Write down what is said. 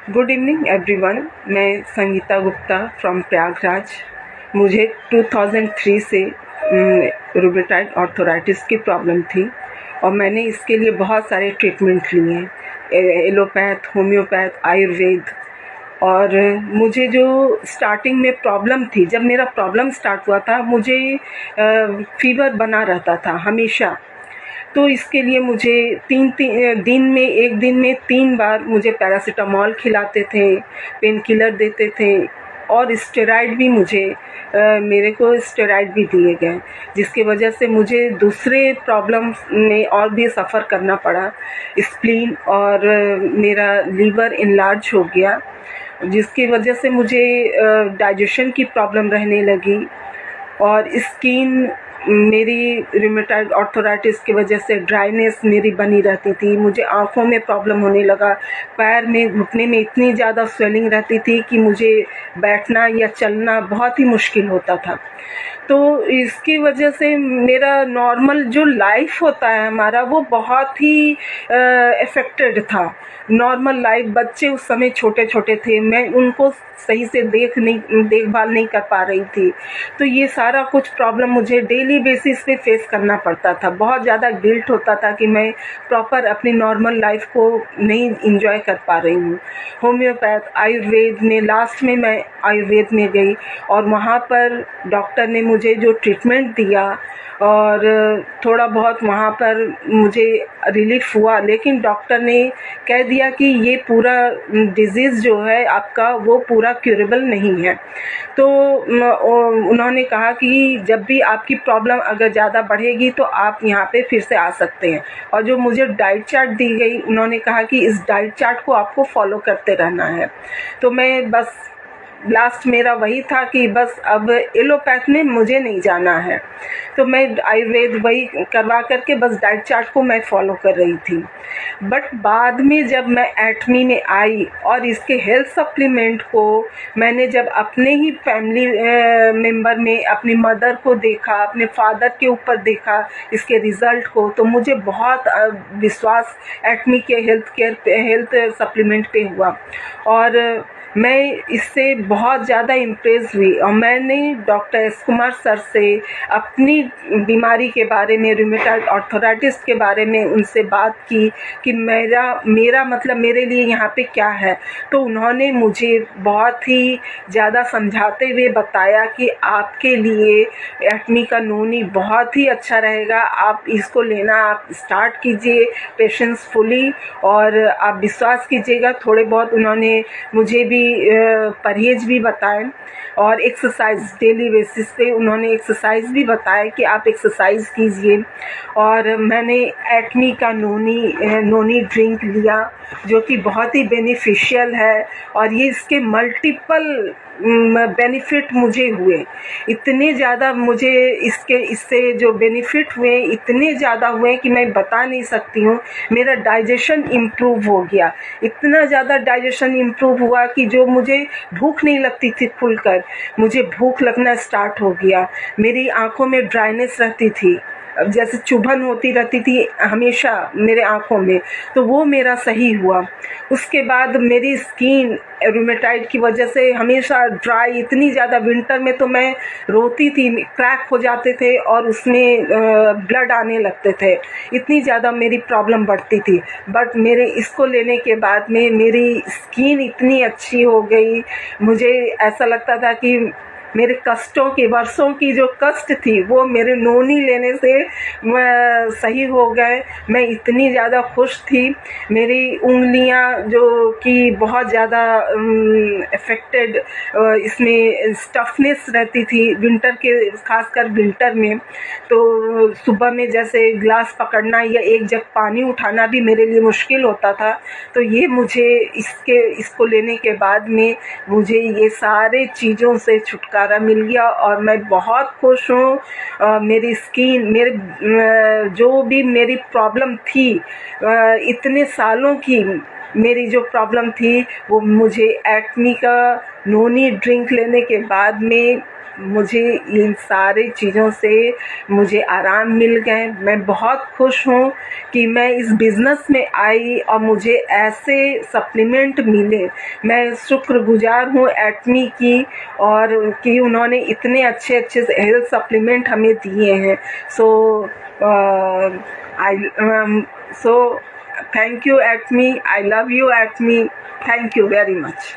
Good evening everyone. मैं Sangeeta Gupta from Prayagraj. मुझे 2003 से रूमेटॉइड आर्थराइटिस की प्रॉब्लम थी और मैंने इसके लिए बहुत सारे ट्रीटमेंट लिए, एलोपैथ, होम्योपैथ, आयुर्वेद। और मुझे जो स्टार्टिंग में प्रॉब्लम थी, जब मेरा प्रॉब्लम स्टार्ट हुआ था, मुझे फीवर बना रहता था हमेशा। तो इसके लिए मुझे एक दिन में 3 बार मुझे पैरासिटामॉल खिलाते थे, पेन किलर देते थे और स्टेरॉइड भी मेरे को स्टेरॉइड भी दिए गए, जिसकी वजह से मुझे दूसरे प्रॉब्लम्स में और भी सफ़र करना पड़ा। स्प्लीन और मेरा लीवर इनलार्ज हो गया, जिसकी वजह से मुझे डाइजेशन की प्रॉब्लम रहने लगी। और स्किन मेरी रूमेटॉइड आर्थराइटिस की वजह से ड्राइनेस मेरी बनी रहती थी। मुझे आँखों में प्रॉब्लम होने लगा, पैर में, घुटने में इतनी ज़्यादा स्वेलिंग रहती थी कि मुझे बैठना या चलना बहुत ही मुश्किल होता था। तो इसकी वजह से मेरा नॉर्मल जो लाइफ होता है हमारा, वो बहुत ही अफेक्टेड था। नॉर्मल लाइफ, बच्चे उस समय छोटे छोटे थे, मैं उनको सही से देखभाल नहीं कर पा रही थी। तो ये सारा कुछ प्रॉब्लम मुझे डेली बेसिस पे फेस करना पड़ता था। बहुत ज़्यादा गिल्ट होता था कि मैं प्रॉपर अपनी नॉर्मल लाइफ को नहीं इंजॉय कर पा रही हूँ। होम्योपैथ, आयुर्वेद में, लास्ट में मैं आयुर्वेद में गई और वहाँ पर डॉक्टर ने मुझे जो ट्रीटमेंट दिया और थोड़ा बहुत वहाँ पर मुझे रिलीफ हुआ, लेकिन डॉक्टर ने कह दिया कि ये पूरा डिज़ीज़ जो है आपका, वो पूरा क्यूरेबल नहीं है। तो उन्होंने कहा कि जब भी आपकी प्रॉब्लम अगर ज़्यादा बढ़ेगी तो आप यहाँ पे फिर से आ सकते हैं। और जो मुझे डाइट चार्ट दी गई, उन्होंने कहा कि इस डाइट चार्ट को आपको फॉलो करते रहना है। तो मैं बस, लास्ट मेरा वही था कि बस अब एलोपैथ में मुझे नहीं जाना है, तो मैं आयुर्वेद वही करवा करके बस डाइट चार्ट को मैं फॉलो कर रही थी। बट बाद में जब मैं 8वीं में आई और इसके हेल्थ सप्लीमेंट को मैंने जब अपने ही फैमिली मेंबर में अपनी मदर को देखा, अपने फादर के ऊपर देखा इसके रिज़ल्ट को, तो मुझे बहुत विश्वास 8वीं के हेल्थ सप्लीमेंट पे हुआ और मैं इससे बहुत ज़्यादा इम्प्रेस हुई। और मैंने डॉक्टर एस कुमार सर से अपनी बीमारी के बारे में, रूमेटॉइड आर्थराइटिस के बारे में उनसे बात की कि मेरा मतलब मेरे लिए यहाँ पे क्या है। तो उन्होंने मुझे बहुत ही ज़्यादा समझाते हुए बताया कि आपके लिए एटमी का नोनी बहुत ही अच्छा रहेगा, आप इसको लेना, आप स्टार्ट कीजिए पेशेंसफुली और आप विश्वास कीजिएगा। थोड़े बहुत उन्होंने मुझे भी परहेज भी बताए और एक्सरसाइज, डेली बेसिस पे उन्होंने एक्सरसाइज भी बताया कि आप एक्सरसाइज कीजिए। और मैंने एटमी का नोनी ड्रिंक लिया, जो कि बहुत ही बेनिफिशियल है और ये इसके मल्टीपल बेनिफिट मुझे हुए। इतने ज़्यादा मुझे इससे जो बेनिफिट हुए, इतने ज़्यादा हुए कि मैं बता नहीं सकती हूँ। मेरा डाइजेशन इम्प्रूव हो गया, इतना ज़्यादा डाइजेशन इम्प्रूव हुआ कि जो मुझे भूख नहीं लगती थी खुलकर, मुझे भूख लगना स्टार्ट हो गया। मेरी आँखों में ड्राइनेस रहती थी, जैसे चुभन होती रहती थी हमेशा मेरे आँखों में, तो वो मेरा सही हुआ। उसके बाद मेरी स्किन रूमेटॉइड की वजह से हमेशा ड्राई, इतनी ज़्यादा, विंटर में तो मैं रोती थी, क्रैक हो जाते थे और उसमें ब्लड आने लगते थे, इतनी ज़्यादा मेरी प्रॉब्लम बढ़ती थी। बट मेरे इसको लेने के बाद में मेरी स्किन इतनी अच्छी हो गई, मुझे ऐसा लगता था कि मेरे कष्टों की, वर्षों की जो कष्ट थी, वो मेरे नोनी लेने से सही हो गए। मैं इतनी ज़्यादा खुश थी। मेरी उंगलियां जो कि बहुत ज़्यादा अफेक्टेड, इसमें स्टफनेस रहती थी विंटर के, खासकर विंटर में, तो सुबह में जैसे ग्लास पकड़ना या एक जग पानी उठाना भी मेरे लिए मुश्किल होता था। तो ये मुझे इसको लेने के बाद में मुझे ये सारे चीज़ों से छुटकारा मिल गया और मैं बहुत खुश हूँ। मेरी स्किन, जो भी मेरी प्रॉब्लम थी, इतने सालों की मेरी जो प्रॉब्लम थी, वो मुझे एक्नी का नोनी ड्रिंक लेने के बाद में मुझे इन सारी चीज़ों से मुझे आराम मिल गए। मैं बहुत खुश हूँ कि मैं इस बिज़नेस में आई और मुझे ऐसे सप्लीमेंट मिले। मैं शुक्रगुजार हूँ एटमी की, और कि उन्होंने इतने अच्छे अच्छे हेल्थ सप्लीमेंट हमें दिए हैं। सो थैंक यू एटमी, आई लव यू एटमी, थैंक यू वेरी मच।